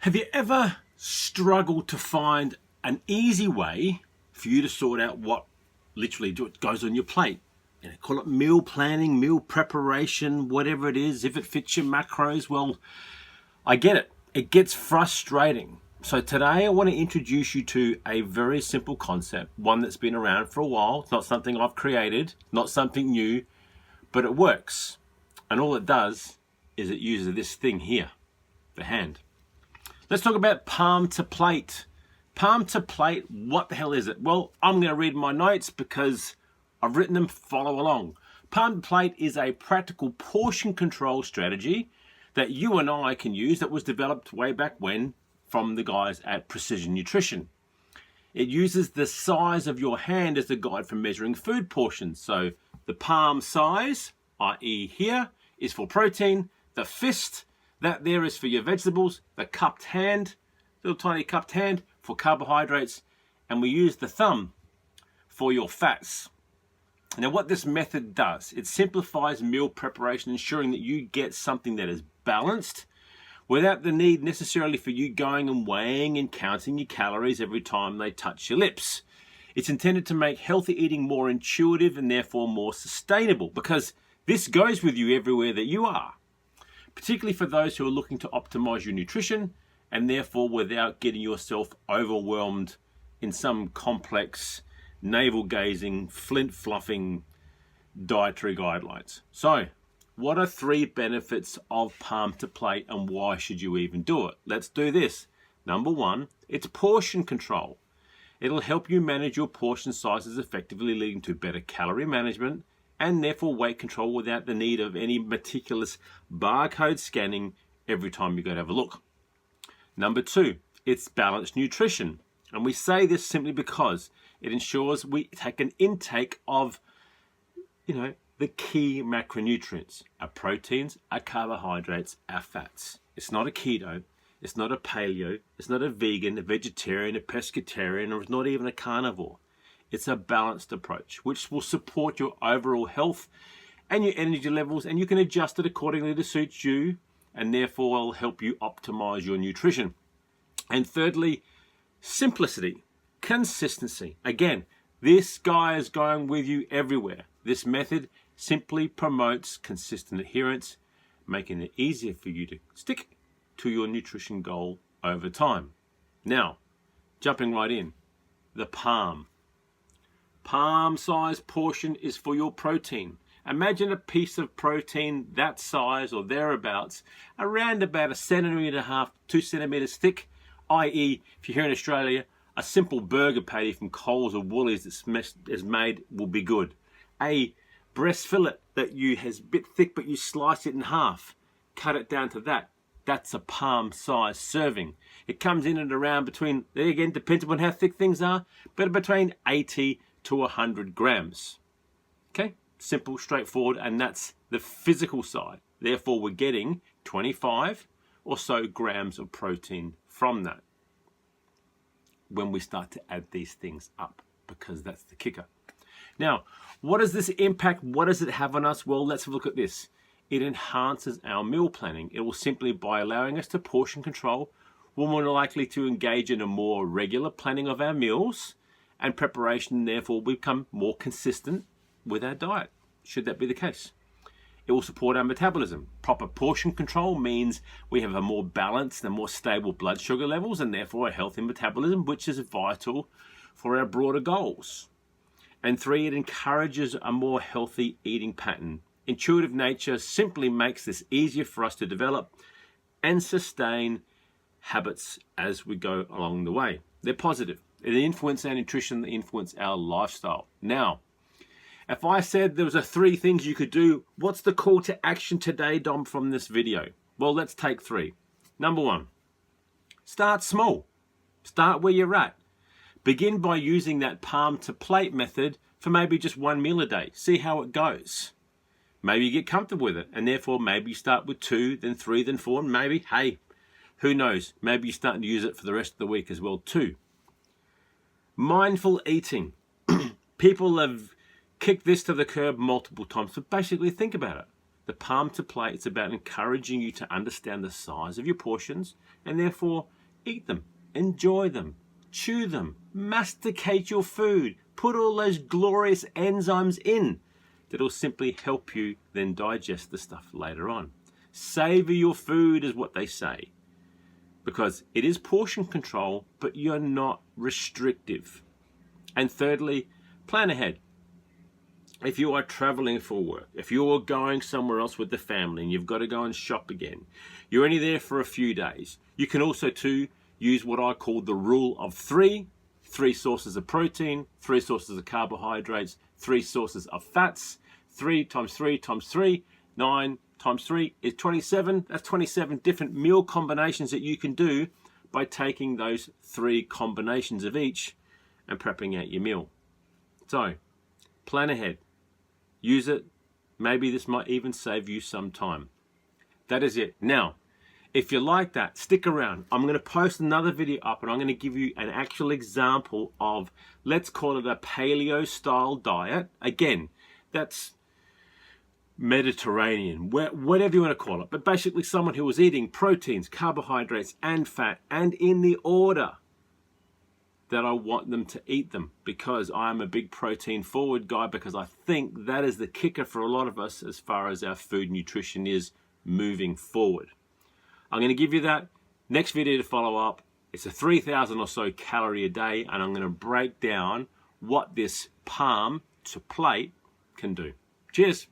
Have you ever struggled to find an easy way for you to sort out what literally goes on your plate? Call it meal planning, meal preparation, whatever it is. If it fits your macros, well, I get it. It gets frustrating. So today I want to introduce you to a very simple concept, one that's been around for a while. It's not something I've created, not something new, but it works. And all it does is it uses this thing here, the hand. Let's talk about palm to plate. Palm to plate, what the hell is it? Well, I'm going to read my notes because I've written them. Follow along. Palm to plate is a practical portion control strategy that you and I can use that was developed way back when from the guys at Precision Nutrition. It uses the size of your hand as a guide for measuring food portions. So the palm size, i.e. here, is for protein. The fist, that there is for your vegetables. The cupped hand, little tiny cupped hand, for carbohydrates. And we use the thumb for your fats. Now what this method does, it simplifies meal preparation, ensuring that you get something that is balanced without the need necessarily for you going and weighing and counting your calories every time they touch your lips. It's intended to make healthy eating more intuitive and therefore more sustainable, because this goes with you everywhere that you are, particularly for those who are looking to optimize your nutrition and therefore without getting yourself overwhelmed in some complex navel-gazing, flint-fluffing dietary guidelines. So, what are 3 benefits of palm to plate and why should you even do it? Let's do this. Number 1, it's portion control. It'll help you manage your portion sizes effectively, leading to better calorie management and therefore weight control without the need of any meticulous barcode scanning every time you go to have a look. Number 2, it's balanced nutrition. And we say this simply because it ensures we take an intake of, the key macronutrients, our proteins, our carbohydrates, our fats. It's not a keto, it's not a paleo, it's not a vegan, a vegetarian, a pescatarian, or it's not even a carnivore. It's a balanced approach, which will support your overall health and your energy levels, and you can adjust it accordingly to suit you, and therefore will help you optimize your nutrition. And thirdly, simplicity, consistency. Again, this guy is going with you everywhere. This method simply promotes consistent adherence, making it easier for you to stick to your nutrition goal over time. Now, jumping right in, the palm. Palm size portion is for your protein. Imagine a piece of protein that size or thereabouts, around about 1.5 centimeters, 2 centimeters thick, i.e. if you're here in Australia, a simple burger patty from Coles or Woolies that's made will be good. A breast fillet that has a bit thick but you slice it in half, cut it down to that. That's a palm size serving. It comes in at around between, again, depends on how thick things are, but between 80 to 100 grams. Okay, simple, straightforward, and that's the physical side. Therefore, we're getting 25 or so grams of protein from that when we start to add these things up, because that's the kicker. Now, what does this impact? What does it have on us? Well, let's have a look at this. It enhances our meal planning. It will simply, by allowing us to portion control, we're more likely to engage in a more regular planning of our meals and preparation, therefore become more consistent with our diet, should that be the case. It will support our metabolism. Proper portion control means we have a more balanced and more stable blood sugar levels and therefore a healthy metabolism, which is vital for our broader goals. And 3, it encourages a more healthy eating pattern. Intuitive nature simply makes this easier for us to develop and sustain habits as we go along the way. They're positive. They influence our nutrition, they influence our lifestyle. Now, if I said there was 3 things you could do, what's the call to action today, Dom, from this video? Well, let's take 3. Number 1, start small. Start where you're at. Begin by using that palm to plate method for maybe just 1 meal a day. See how it goes. Maybe you get comfortable with it, and therefore maybe you start with 2, then 3, then 4, and maybe, hey, who knows, maybe you're starting to use it for the rest of the week as well too. Mindful eating. People have kicked this to the curb multiple times, so basically think about it. The palm to plate, it's about encouraging you to understand the size of your portions and therefore eat them, enjoy them, chew them, masticate your food, put all those glorious enzymes in that'll simply help you then digest the stuff later on. Savor your food is what they say, because it is portion control, but you're not restrictive. And thirdly, plan ahead. If you are traveling for work, if you're going somewhere else with the family and you've got to go and shop again, you're only there for a few days. You can also too use what I call the rule of 3. 3 sources of protein, 3 sources of carbohydrates, 3 sources of fats. 3 times 3 times 3, 9 times 3 is 27. That's 27 different meal combinations that you can do by taking those 3 combinations of each and prepping out your meal. So, plan ahead. Use it. Maybe this might even save you some time. That is it. Now, if you like that, stick around. I'm going to post another video up and I'm going to give you an actual example of, let's call it a paleo style diet. Again, that's Mediterranean, whatever you want to call it. But basically someone who was eating proteins, carbohydrates and fat, and in the order that I want them to eat them, because I'm a big protein forward guy, because I think that is the kicker for a lot of us as far as our food nutrition is moving forward. I'm going to give you that next video to follow up. It's a 3,000 or so calorie a day, and I'm going to break down what this palm to plate can do. Cheers.